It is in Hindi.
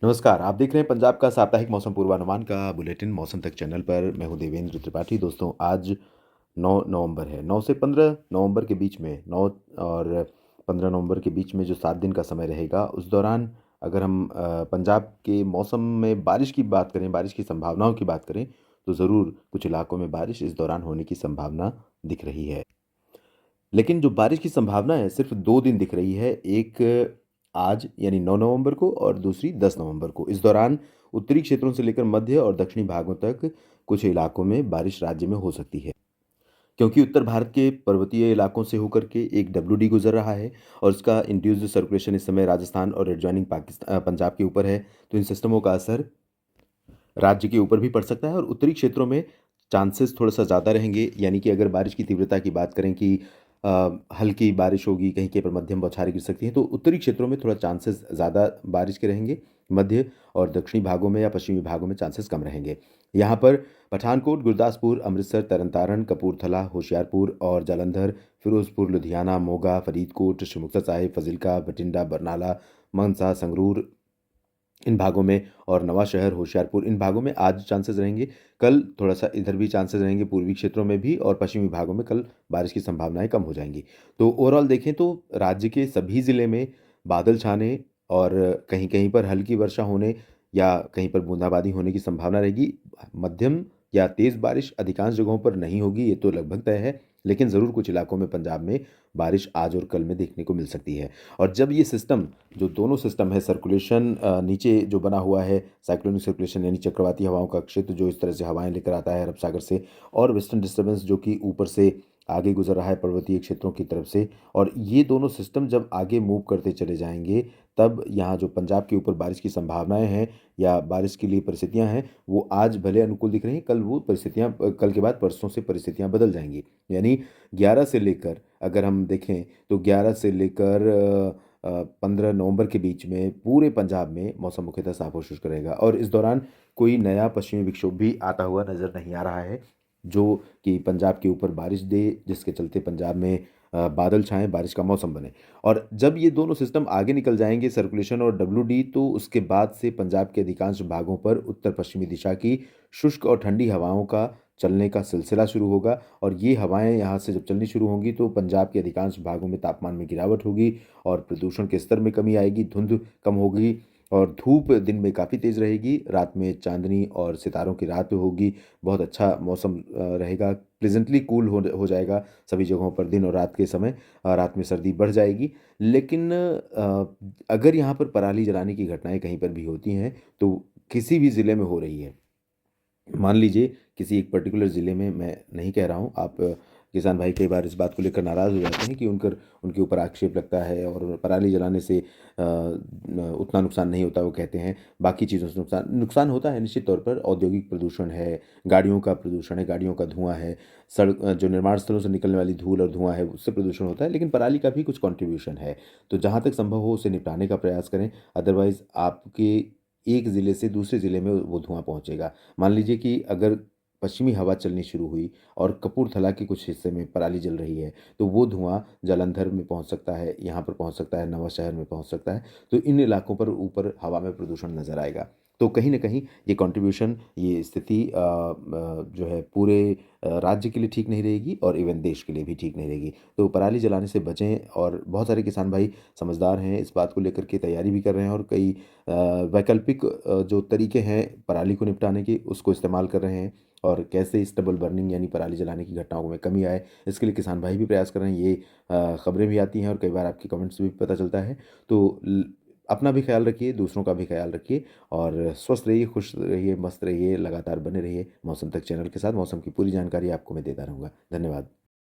नमस्कार, आप देख रहे हैं पंजाब का साप्ताहिक मौसम पूर्वानुमान का बुलेटिन मौसम तक चैनल पर। मैं हूं देवेंद्र त्रिपाठी। दोस्तों, आज 9 नवंबर है। 9 से 15 नवंबर के बीच में 9 और 15 नवंबर के बीच में जो 7 दिन का समय रहेगा, उस दौरान अगर हम पंजाब के मौसम में बारिश की बात करें, बारिश की संभावनाओं की बात करें, तो ज़रूर कुछ इलाकों में बारिश इस दौरान होने की संभावना दिख रही है। लेकिन जो बारिश की संभावना है सिर्फ 2 दिन दिख रही है। एक आज यानी 9 नवंबर को और दूसरी 10 नवंबर को। इस दौरान उत्तरी क्षेत्रों से लेकर मध्य और दक्षिणी भागों तक कुछ इलाकों में बारिश राज्य में हो सकती है। क्योंकि उत्तर भारत के पर्वतीय इलाकों से होकर के एक डब्ल्यूडी गुजर रहा है और उसका इंड्यूस्ड सर्कुलेशन इस समय राजस्थान और एडजॉइनिंग पंजाब के ऊपर है। तो इन सिस्टमों का असर राज्य के ऊपर भी पड़ सकता है और उत्तरी क्षेत्रों में चांसेस थोड़ा-सा ज़्यादा रहेंगे। यानी कि अगर बारिश की तीव्रता की बात करें कि हल्की बारिश होगी, कहीं-कहीं पर मध्यम बौछारें गिर सकती हैं, तो उत्तरी क्षेत्रों में थोड़ा चांसेस ज़्यादा बारिश के रहेंगे। मध्य और दक्षिणी भागों में या पश्चिमी भागों में चांसेस कम रहेंगे। यहाँ पर पठानकोट, गुरदासपुर, अमृतसर, तरन-तारण, कपूरथला, होशियारपुर और जालंधर, फिरोज़पुर, लुधियाना, मोगा, फरीदकोट, मुक्तसर साहिब, फ़ाज़िलका, बठिंडा, बरनाला, मानसा, संगरूर इन भागों में और नवां शहर, होशियारपुर इन भागों में आज चांसेस रहेंगे। कल थोड़ा-सा इधर भी चांसेस रहेंगे, पूर्वी क्षेत्रों में भी और पश्चिमी भागों में कल बारिश की संभावनाएँ कम हो जाएँगी। तो ओवरऑल देखें तो राज्य के सभी ज़िले में बादल छाने और कहीं-कहीं पर हल्की वर्षा होने या कहीं पर बूंदाबांदी होने की संभावना रहेगी। मध्यम या तेज़ बारिश अधिकांश जगहों पर नहीं होगी, ये तो लगभग तय है, लेकिन ज़रूर कुछ इलाकों में पंजाब में बारिश आज और कल में देखने को मिल सकती है। और जब ये सिस्टम जो दोनों सिस्टम है सर्कुलेशन नीचे जो बना हुआ है साइक्लोनिक सर्कुलेशन यानी चक्रवाती हवाओं का क्षेत्र जो इस तरह से हवाएं लेकर आता है अरब सागर से और वेस्टर्न डिस्टर्बेंस जो कि ऊपर से आगे गुजर रहा है पर्वतीय क्षेत्रों की तरफ से और ये दोनों सिस्टम जब आगे मूव करते चले जाएंगे तब यहाँ जो पंजाब के ऊपर बारिश की संभावनाएं हैं या बारिश के लिए परिस्थितियां हैं वो आज भले अनुकूल दिख रही हैं, कल वो परिस्थितियां कल के बाद परसों से परिस्थितियां बदल जाएंगी। यानी 11 से लेकर अगर हम देखें तो 11 से लेकर 15 नवंबर के बीच में पूरे पंजाब में मौसम मुख्यतः साफ और शुष्क रहेगा और इस दौरान कोई नया पश्चिमी विक्षोभ भी आता हुआ नज़र नहीं आ रहा है जो कि पंजाब के ऊपर बारिश दे, जिसके चलते पंजाब में बादल छाएं, बारिश का मौसम बने। और जब ये दोनों सिस्टम आगे निकल जाएंगे सर्कुलेशन और डब्ल्यूडी, तो उसके बाद से पंजाब के अधिकांश भागों पर उत्तर पश्चिमी दिशा की शुष्क और ठंडी हवाओं का चलने का सिलसिला शुरू होगा और ये हवाएं यहाँ से जब चलनी शुरू होंगी तो पंजाब के अधिकांश भागों में तापमान में गिरावट होगी और प्रदूषण के स्तर में कमी आएगी, धुंध कम होगी और धूप दिन में काफ़ी तेज़ रहेगी, रात में चांदनी और सितारों की रात होगी। बहुत अच्छा मौसम रहेगा, प्लेजेंटली कूल हो जाएगा सभी जगहों पर दिन और रात के समय। रात में सर्दी बढ़ जाएगी, लेकिन अगर यहाँ पर पराली जलाने की घटनाएं कहीं पर भी होती हैं तो किसी भी ज़िले में हो रही है, मान लीजिए किसी एक पर्टिकुलर ज़िले में, मैं नहीं कह रहा हूँ, आप किसान भाई कई बार इस बात को लेकर नाराज़ हो जाते हैं कि उनके ऊपर आक्षेप लगता है और पराली जलाने से उतना नुकसान नहीं होता वो कहते हैं, बाकी चीज़ों से नुकसान नुकसान होता है निश्चित तौर पर। औद्योगिक प्रदूषण है, गाड़ियों का प्रदूषण है, गाड़ियों का धुआं है, सड़क जो निर्माण स्थलों से निकलने वाली धूल और धुआं है उससे प्रदूषण होता है, लेकिन पराली का भी कुछ कॉन्ट्रीब्यूशन है। तो जहाँ तक संभव हो उसे निपटाने का प्रयास करें, अदरवाइज़ आपके एक ज़िले से दूसरे ज़िले में वो धुआं पहुँचेगा। मान लीजिए कि अगर पश्चिमी हवा चलनी शुरू हुई और कपूरथला के कुछ हिस्से में पराली जल रही है, तो वो धुआं जालंधर में पहुंच सकता है, यहाँ पर पहुंच सकता है, नवां शहर में पहुंच सकता है। तो इन इलाकों पर ऊपर हवा में प्रदूषण नज़र आएगा। तो कहीं न कहीं ये कंट्रीब्यूशन, ये स्थिति जो है पूरे राज्य के लिए ठीक नहीं रहेगी और इवन देश के लिए भी ठीक नहीं रहेगी। तो पराली जलाने से बचें और बहुत सारे किसान भाई समझदार हैं, इस बात को लेकर के तैयारी भी कर रहे हैं और कई वैकल्पिक जो तरीके हैं पराली को निपटाने के उसको इस्तेमाल कर रहे हैं और कैसे इस डबल बर्निंग यानी पराली जलाने की घटनाओं में कमी आए, इसके लिए किसान भाई भी प्रयास कर रहे हैं। ये खबरें भी आती हैं और कई बार आपके कमेंट्स से भी पता चलता है। तो अपना भी ख्याल रखिए, दूसरों का भी ख्याल रखिए और स्वस्थ रहिए, खुश रहिए, मस्त रहिए, लगातार बने रहिए मौसम तक चैनल के साथ। मौसम की पूरी जानकारी आपको मैं देता रहूँगा। धन्यवाद।